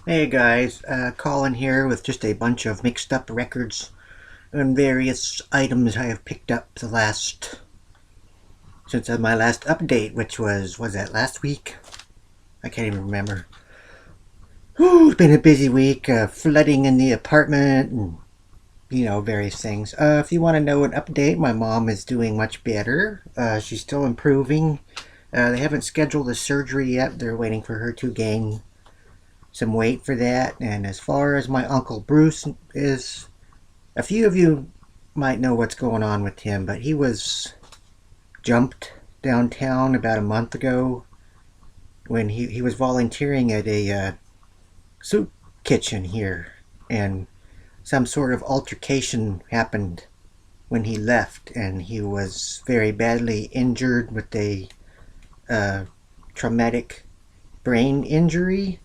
Hey guys, Colin here with just a bunch of mixed up records and various items I have picked up since my last update, which was that last week? I can't even remember. It's been a busy week, flooding in the apartment and, various things. If you want to know an update, my mom is doing much better. She's still improving. They haven't scheduled a surgery yet. They're waiting for her to gain some weight for that. And as far as my Uncle Bruce is, a few of you might know what's going on with him, but he was jumped downtown about a month ago when he was volunteering at a soup kitchen here, and some sort of altercation happened when he left, and he was very badly injured with a uh, traumatic brain injury.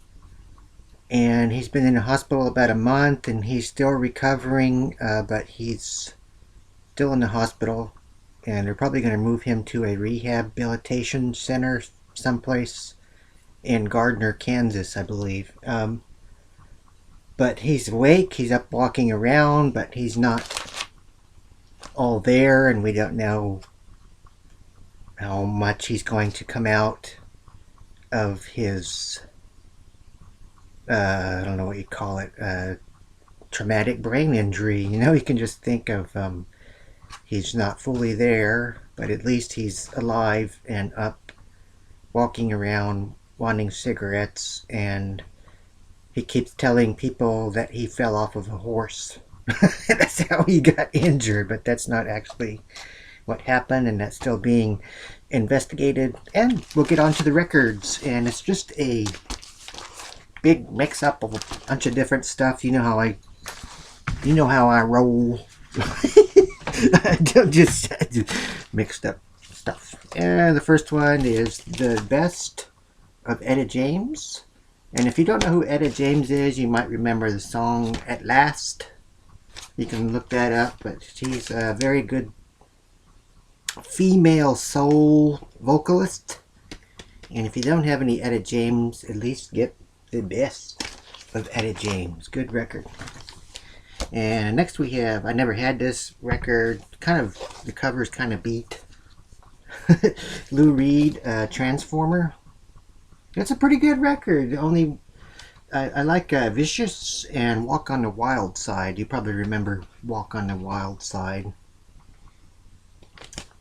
And he's been in the hospital about a month, and he's still recovering, but he's still in the hospital, and they're probably going to move him to a rehabilitation center someplace in Gardner, Kansas, I believe. But he's awake, he's up walking around, but he's not all there, and we don't know how much he's going to come out of his, I don't know what you call it, traumatic brain injury. You can just think of he's not fully there, but at least he's alive and up, walking around, wanting cigarettes, and he keeps telling people that he fell off of a horse. That's how he got injured, but that's not actually what happened, and that's still being investigated. And we'll get on to the records, and it's just a big mix-up of a bunch of different stuff. You know how I roll. just mixed up stuff. And the first one is the best of Etta James. And if you don't know who Etta James is, you might remember the song At Last. You can look that up, but she's a very good female soul vocalist. And if you don't have any Etta James, at least get the best of Etta James. Good record. And next we have, I never had this record, the cover's kind of beat. Lou Reed, Transformer. It's a pretty good record. Only I like Vicious and Walk on the Wild Side. You probably remember Walk on the Wild Side.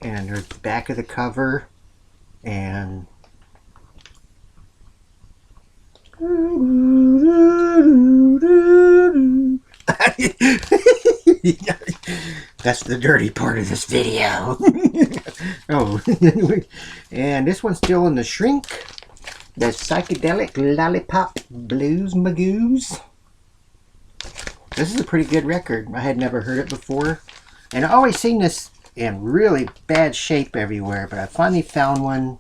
And there's the back of the cover, and that's the dirty part of this video. Oh, and this one's still in the shrink. The Psychedelic Lollipop Blues Magoos. This is a pretty good record. I had never heard it before, and I always seen this in really bad shape everywhere, but I finally found one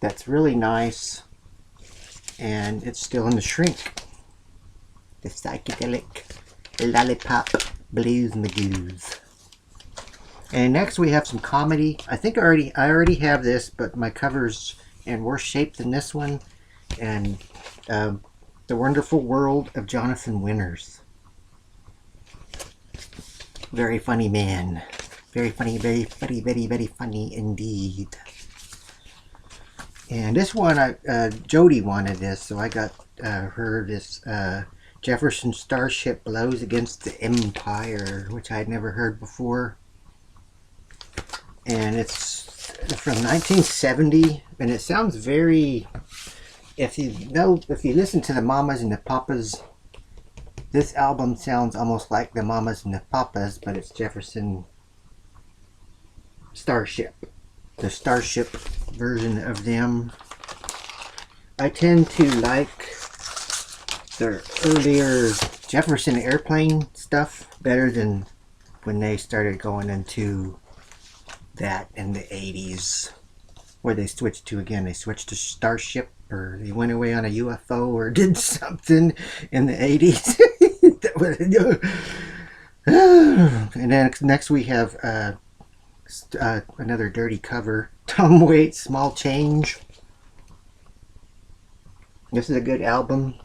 that's really nice, and it's still in the shrink. The Psychedelic Lollipop Blues Magoos. And next we have some comedy. I think I already have this, but my cover's in worse shape than this one. And The Wonderful World of Jonathan Winters. Very funny man. Very funny, very funny, very, very funny indeed. And this one, Jody wanted this, so I got her this Jefferson Starship Blows Against the Empire, which I had never heard before. And it's from 1970, and it sounds very, if you listen to the Mamas and the Papas, this album sounds almost like the Mamas and the Papas, but it's Jefferson Starship, the Starship version of them. I tend to like the earlier Jefferson Airplane stuff better than when they started going into that in the 80s, where they switched to Starship, or they went away on a UFO or did something in the 80s. And then next we have another dirty cover, Tom Waits, Small Change. This is a good album.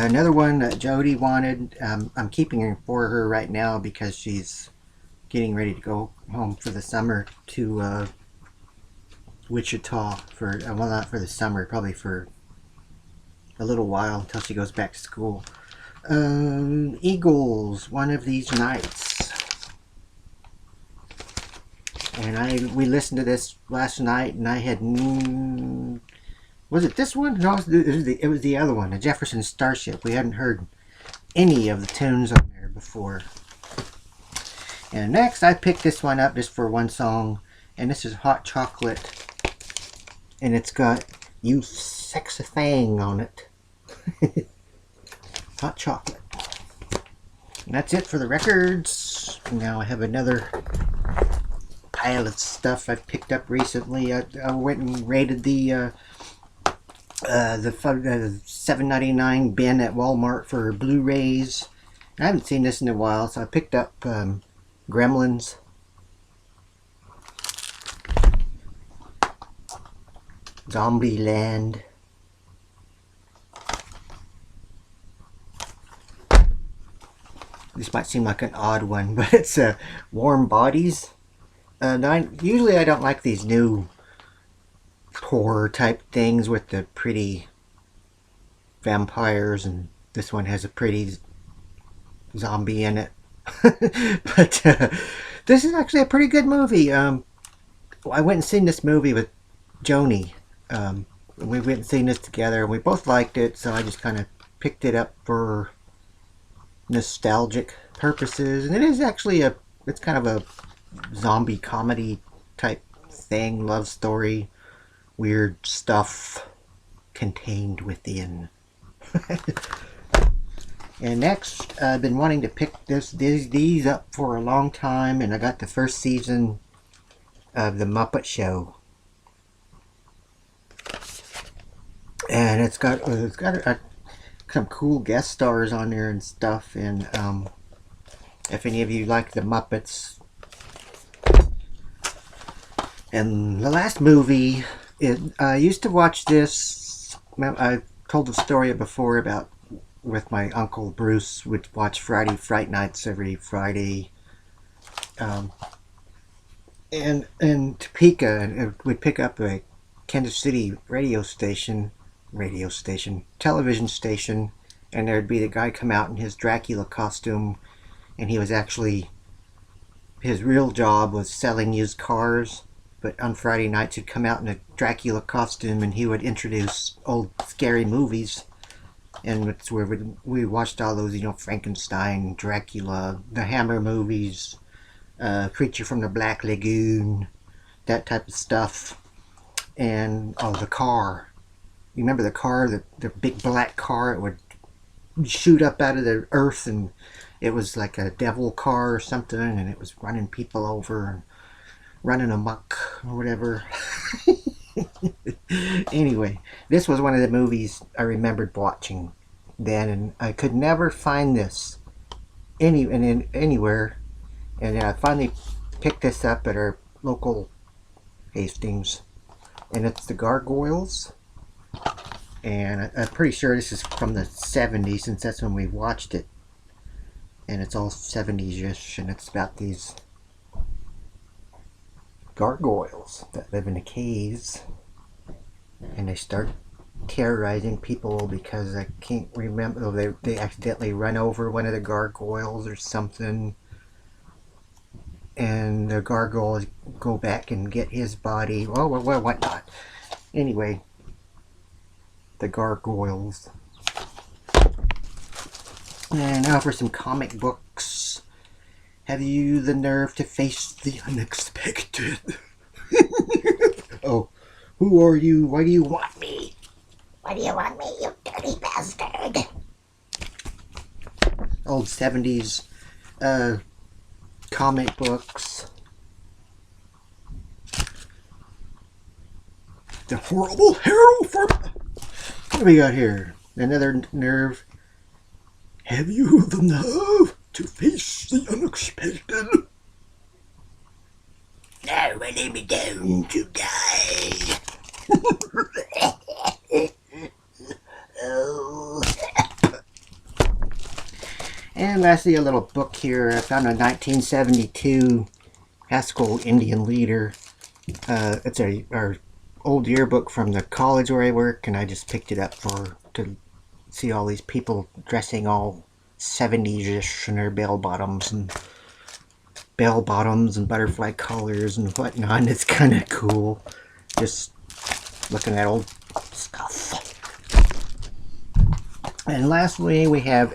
Another one that Jody wanted. I'm keeping her for her right now because she's getting ready to go home for the summer to Wichita for well, not for the summer, probably for a little while until she goes back to school. Eagles, One of These Nights. And we listened to this last night, and I had was it this one? No, it was the other one, the Jefferson Starship. We hadn't heard any of the tunes on there before. And next, I picked this one up just for one song, and this is Hot Chocolate, and it's got "You Sexy Thing" on it. Hot Chocolate. And that's it for the records. Now I have another pile of stuff I've picked up recently. I went and raided the $7.99 bin at Walmart for Blu-rays. I haven't seen this in a while, so I picked up Gremlins. Zombieland. This might seem like an odd one, but it's Warm Bodies. Usually I don't like these new horror type things with the pretty vampires, and this one has a pretty zombie in it. But this is actually a pretty good movie. I went and seen this movie with Joni. We went and seen this together, and we both liked it, so I just kind of picked it up for nostalgic purposes. And it is actually it's kind of a zombie comedy type thing, love story, weird stuff contained within. And next, I've been wanting to pick these up for a long time, and I got the first season of The Muppet Show, and it's got some cool guest stars on there and stuff. And if any of you like the Muppets, and the last movie, I used to watch this. I told the story before about with my uncle Bruce would watch Friday Fright Nights every Friday, and Topeka, and would pick up a Kansas City television station, and there'd be the guy come out in his Dracula costume, and he was actually, his real job was selling used cars, but on Friday nights he'd come out in a Dracula costume and he would introduce old scary movies. And it's where we watched all those, Frankenstein, Dracula, the Hammer movies, Creature from the Black Lagoon, that type of stuff. And the car. You remember the car, the big black car? It would shoot up out of the earth, and it was like a devil car or something, and it was running people over and running amok or whatever. Anyway, this was one of the movies I remembered watching then, and I could never find this anywhere. And I finally picked this up at our local Hastings, and it's The Gargoyles. And I'm pretty sure this is from the 70s, since that's when we watched it. And it's all 70s-ish, and it's about these gargoyles that live in the caves, and they start terrorizing people because I can't remember, they accidentally run over one of the gargoyles or something, and the gargoyles go back and get his body, well, whatnot. Anyway, The Gargoyles. And now for some comic books. Have you the nerve to face the unexpected? Oh, who are you? Why do you want me? Why do you want me, you dirty bastard? Old 70s comic books. The Horrible Hero from... What do we got here? Another nerve. Have you the nerve to face the unexpected? Now lay me down to die. Oh. And lastly, a little book here. I found a 1972 Haskell Indian Leader. It's our old yearbook from the college where I work, and I just picked it up to see all these people dressing all 70s-ish in their bell bottoms and butterfly collars and whatnot. And it's kind of cool just looking at old stuff. And lastly, we have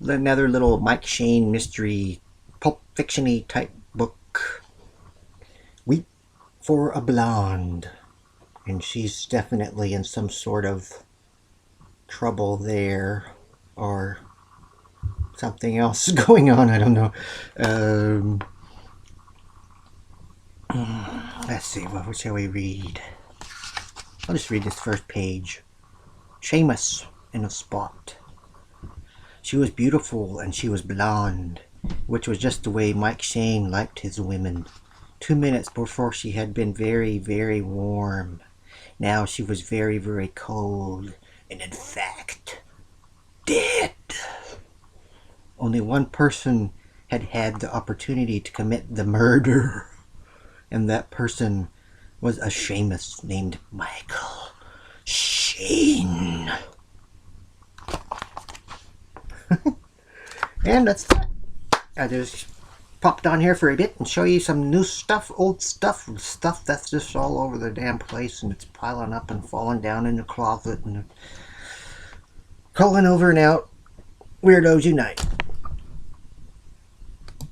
another little Mike Shane mystery pulp fiction-y type book, Weep for a Blonde. And she's definitely in some sort of trouble there, or something else going on. I don't know. Let's see, what shall we read? I'll just read this first page. Seamus in a spot. She was beautiful and she was blonde, which was just the way Mike Shane liked his women. 2 minutes before she had been very, very warm. Now she was very, very cold, and in fact, dead. Only one person had had the opportunity to commit the murder, and that person was a Seamus named Michael Shane. And that's that. I just popped on here for a bit and show you some new stuff, old stuff that's just all over the damn place, and it's piling up and falling down in the closet and calling over and out. Weirdos unite.